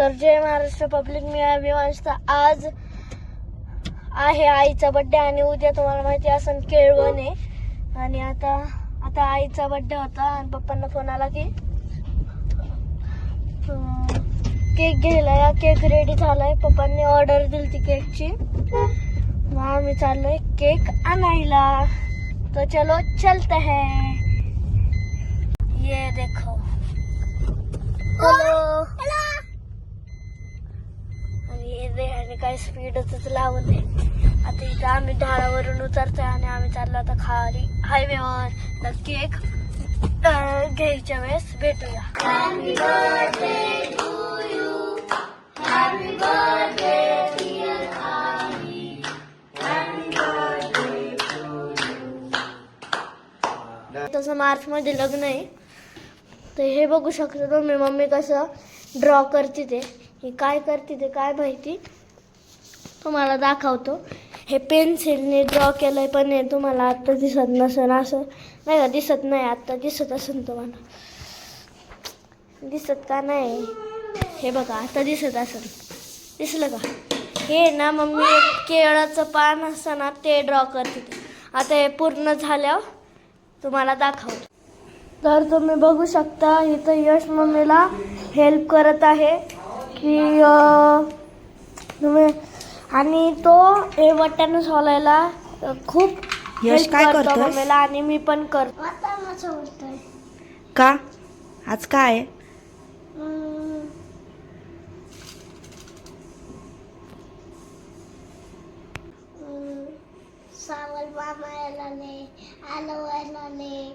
तर जय महाराष्ट्र पब्लिक, मी अभिवांशता. आज आहे आईचा बर्थडे आणि उद्या तुम्हाला माहिती असेल केळवण आहे. आणि आता आईचा बर्थडे होता आणि पप्पांना फोन आला की केक घ्यायला या. केक रेडी झालाय, पप्पांनी ऑर्डर दिली ती केकची. मग आम्ही चाललोय केक आणायला. तो चलो चलते हैं. ये देखो आणि काय स्पीडच लावले. आता इथं आम्ही ढाळावरून उतरतोय आणि आम्ही चाललो आता खाली हायवेवर. तर केक घ्यायच्या वेळेस भेटूया. Happy birthday to you, happy birthday dear आई, हॅपी बर्थडे टू यू. तसं मार्च मध्ये लग्न आहे. तर हे बघू शकता तुम्ही मम्मी कसं ड्रॉ करते ते. हे काय करते ते काय माहिती, तुम्हाला दाखवतो. हे पेन्सिलने ड्रॉ केलंय, पण हे तुम्हाला आत्ता दिसत नसेल. असं नाही का, दिसत नाही. आत्ता दिसत असेल तुम्हाला, दिसत का नाही? हे बघा आता दिसत असेल. दिसलं का? हे ना मम्मी एक केळाचं पान असतं ना, ते ड्रॉ करते ते. आता हे पूर्ण झाल्यावर तुम्हाला दाखवतो. तर तुम्ही बघू शकता इथं यश मम्मीला हेल्प करत आहे की तुम्ही. आणि तो हे वाट्यानं सोलायला खूप यश काय करतो मम्मीला. आणि मी पण करतो. का आज काय सावल मामाला ने आलो ने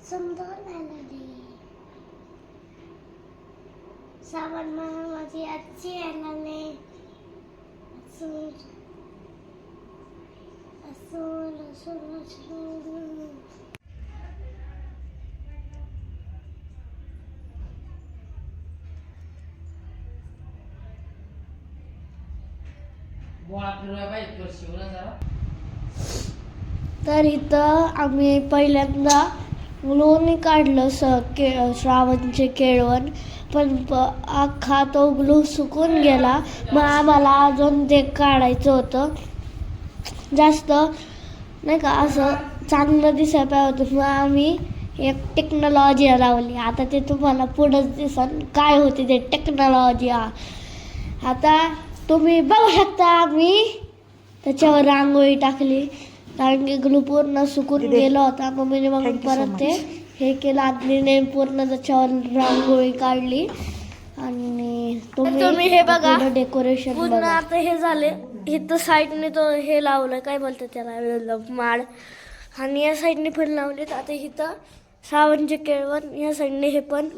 सुंदर सावन माझी आजी आणाले. तर इथं आम्ही पहिल्यांदा ग्लूने काढलं श्रावणचे केळवण, पण अख्खा तो ग्लू सुकून गेला. मग आम्हाला अजून ते काढायचं होतं. जास्त नाही का असं चांगलं दिसायला पाहिजे होतं. मग आम्ही एक टेक्नॉलॉजी लावली. आता ते तुम्हाला पुढंच दिसन काय होते ते टेक्नॉलॉजी. आता तुम्ही बघू शकता. आम्ही त्याच्यावर रांगोळी टाकली, कारण की ग्लू पूर्ण सुकून गेला होता. मम्मीने मग परत ते हे केलं. आदलीने पूर्ण त्याच्यावर रांगोळी काढली. आणि तुम्ही हे बघा डेकोरेशन पूर्ण. आता हे झाले. इथं साईडने तो हे लावलं, काय बोलतात त्याला, माळ. आणि या साईडने पण लावलेत. आता इथं श्रावणचे केळवण, या साईडने हे पण,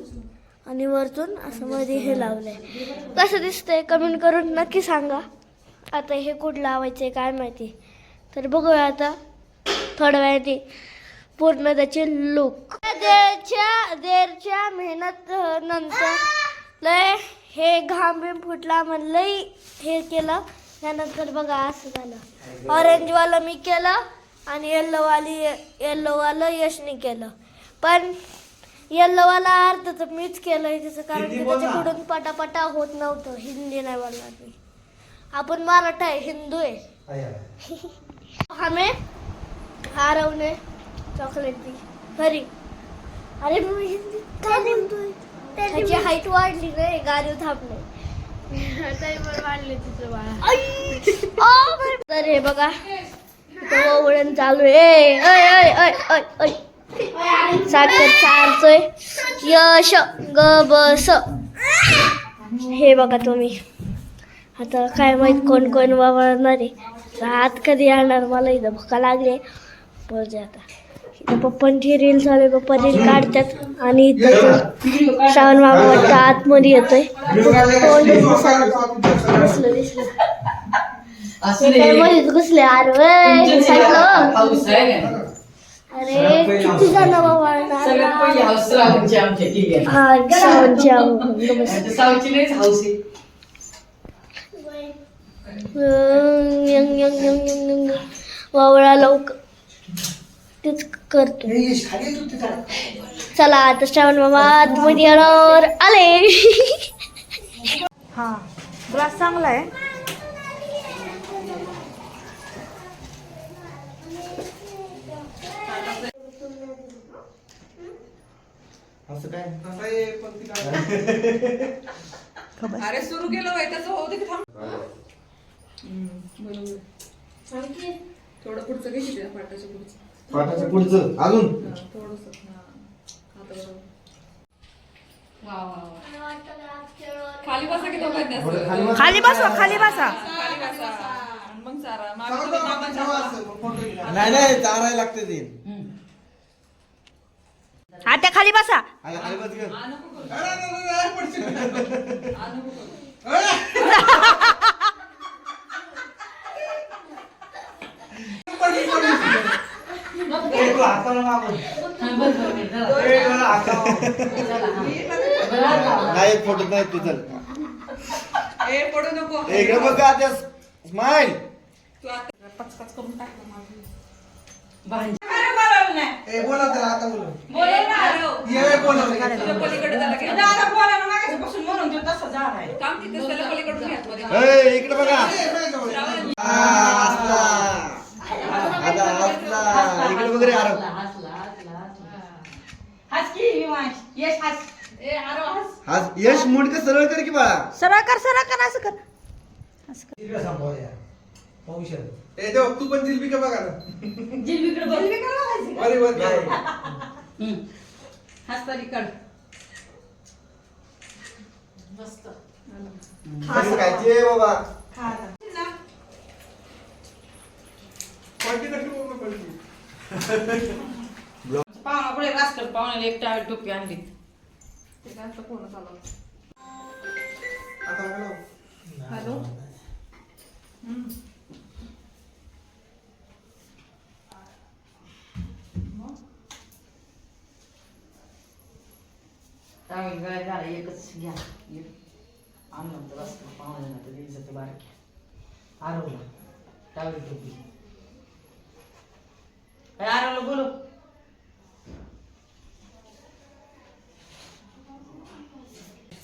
आणि वरतून असं मध्ये हे लावलंय. कसं दिसतंय कमेंट करून नक्की सांगा. आता हे कुठं लावायचंय काय माहिती. तर बघूया आता थोड्या वेळाने पूर्ण त्याचे लुक. देरच्या मेहनत नंतर लय हे घाम बिम फुटला, म्हणून लय हे केलं. त्यानंतर बघा असं झालं. ऑरेंजवालं मी केलं आणि येल्लोवालं यशनी केलं. पण येल्लोवाला अर्धच मीच केलं त्याचं, कारण की त्याच्याकडून पटापटा होत नव्हतं. हिंदी नाही बोलणार मी, आपण मराठा आहे, हिंदू आहे. हमें हारवणे चॉकलेट दी खरी. अरे मी हिंदी काय बोलतोय. त्याची हाईट वाढली नाही, गाडीवर थांबले. वाढले तिचं बाळा. तर हे बघा वळण चालू आहे. साखर चारतोय यश ग बस. हे बघा तुम्ही. आता काय माहित कोण कोण वावरणार आहे. रात कधी येणार, मला इथं भुका लागले. बघू आता इथं पप्पांची रील चालू आहे. पप्पा रील काढतात आणि इथं श्रावण मामा वाटतं आतमध्ये येतोय. दिसलं घुसले. अरे किती जण वावरणार. वावळा लवकर तेच करतो. चला आता श्रावण मामा आतमध्ये येणार आले. हा ग्लास चांगला आहे. असं काय अरे सुरू केलं बाई त्याचं होऊ दे की थांब. बरोबर. थोडं पुढचं घे की त्या पाटाच्या पुढचं. पाटाच्या पुढचं अजून थोडंसं. हा. आता बरोबर. वा वा वा. खाली बसा की दोघांनी असं. खाली बसा खाली बसा. खाली बसा. आणि मग चारा. मागे तुम्ही मामाच्या नाही नाही चारायला लागते ते आता खाली बसा. खाली बस गं. आ नको करू. आ नको करू. नाही फोटो नाही तू चल ए पडू नको. इकडे बघ का त्या स्माइल तू आता पचपच करून टाक ना माझी. अरे बोलावलं नाही. बोला त्याला आता बोला बोलावलं ना. ये बोला तुझ्या पलीकडे झालं की. दादा बोला ना मागासपासून म्हणून तो तसा झाला आहे. काम तिथेच त्याला पलीकडून घ्या मध्ये. ए इकडे बघा श्रावण. असला आता असला इकडे बघ रे आरव हस की विमाश यश हस. ए आरो हस. हा यश मुंडक सरळ कर की बाळा सरळ कर असं कर. जिलबी सांभाळूया औषध ए देव तू पण जिलबी का बघा ना जिलबीकडे बघ. अरे वर हस तरी कड. मस्त. खायचे बाबा क्वालिटी कशी बोलणं क्वालिटी पाहुणा पुढे रास कर. पाहुण्याला एक टावेल टोपी आणली. ते काय आता फोन चालू आहे. आता बघा हॅलो. टावेल गळ्यात झाला एकच घ्या. आणलं तर रास कर. पाहुण्याला तर दिवसाचं बारक्या आरवला टावेल टोपी. काय आरवला बोलू.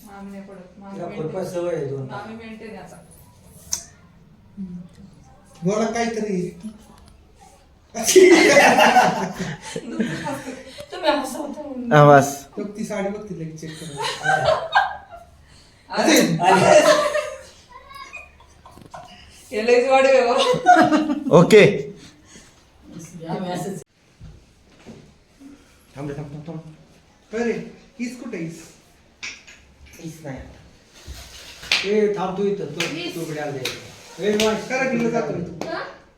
मामी नाही पडत. मामी तिला maintain. फुलपा सवय आहे दोन मामी मेंटेन याचा. बोला काहीतरी तुम्ही हसवता. बस बघ ती साडी बघ ती लगेच चेक कर हे लईच वाढवे बाबा. ओके आम्ही असंच. थांब रे, थांब थांब थांब अरे हीच कुठे हीच हीच नाही ए थांबतो इथं तो बिडाल दे. ए वाश करा किल्ला जातो तू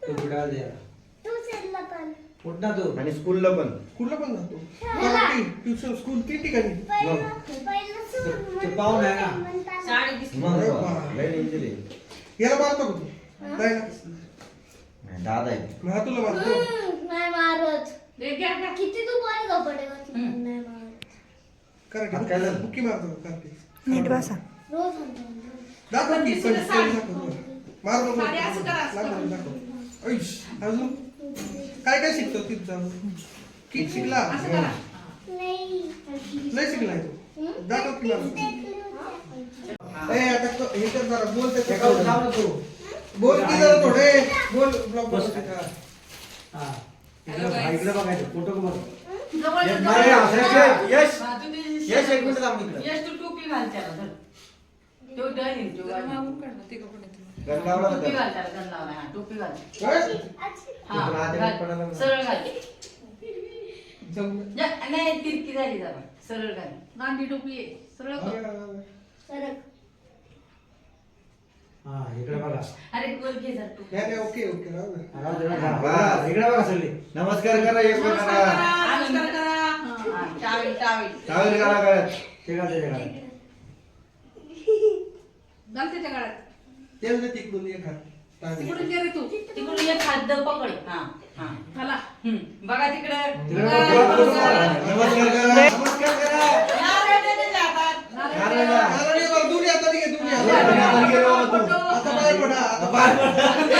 तो बिडाल दे. उठ ना तू. आणि स्कूलला पण कुठला पण जातो ट्युशन स्कूल तीन ठिकाणी ते पाहून आहे ना. साडी दिसली. मग अरे बाप. लय danger आहे. याला मारतो का तू नाही ना नाही, दादा आहे मग हा तुला मारतो नाही मारत. दे घ्या घ्या. किती तू पण कपडे नाही मारत. करा हात काय झालं? बुक्की मारतो का करते नीट बसा. रोज म्हणतो. दाखव की दिसू दे साडी. मार नको साडी असं करा, असं करा. दाखव ऐश अजून काय काय शिकतो तिथं जाऊन किती शिकला असं करा. नाही शिकलाय तू दाखव की मला ए आता हे कर जरा बोल ते त्याचं काढून थांब ना तू. बोल की जरा थोडे बोल ब्लॉग बस. बस का हा. इकडे बघायचं फोटो बघ. जवळ एक जवळ. नाही, असं यश तुम्ही यश एक मिनिट थांब इकडे यश तू टोपी घाल त्याला धर. तो डळीन तो जरा घाल. मागून काढ ना. तिघं पण येतील. गण लावला टोपी होता. घाल त्याला गण लावला. हा टोपी घाल. हा तुला आधी घाल. पडायला नको. सरळ घाल. जमलं. नाही तिरकी झाली जरा. सरळ घाल. गांधी टोपी आहे. सरळ कर. सरक. हा इकडे बघा. अरे वर घे जरा टोपी. नाही ओके ओके राहू दे. राहू दे, राहू दे. बघा, इकडे बघा सगळी. नमस्कार करा एक नमस्कार करा करा. नमस्कार करा. हा, टावेल टावेल. टावेल करा करा ते घाल, ते घाल. घाल त्याच्या गळ्यात. तेल दे तिकडून एक हात तिकडून दे रे तू. तिकडून एक हात दर पकड. हा हा. घाला. बघा तिकडे. तिकडे बघा. नमस्कार करा नमस्कार करा नारळी वर दूर येतात की दूर नारळी वर येतात गेलो होतो. आता पाय पडा आता पाय पडा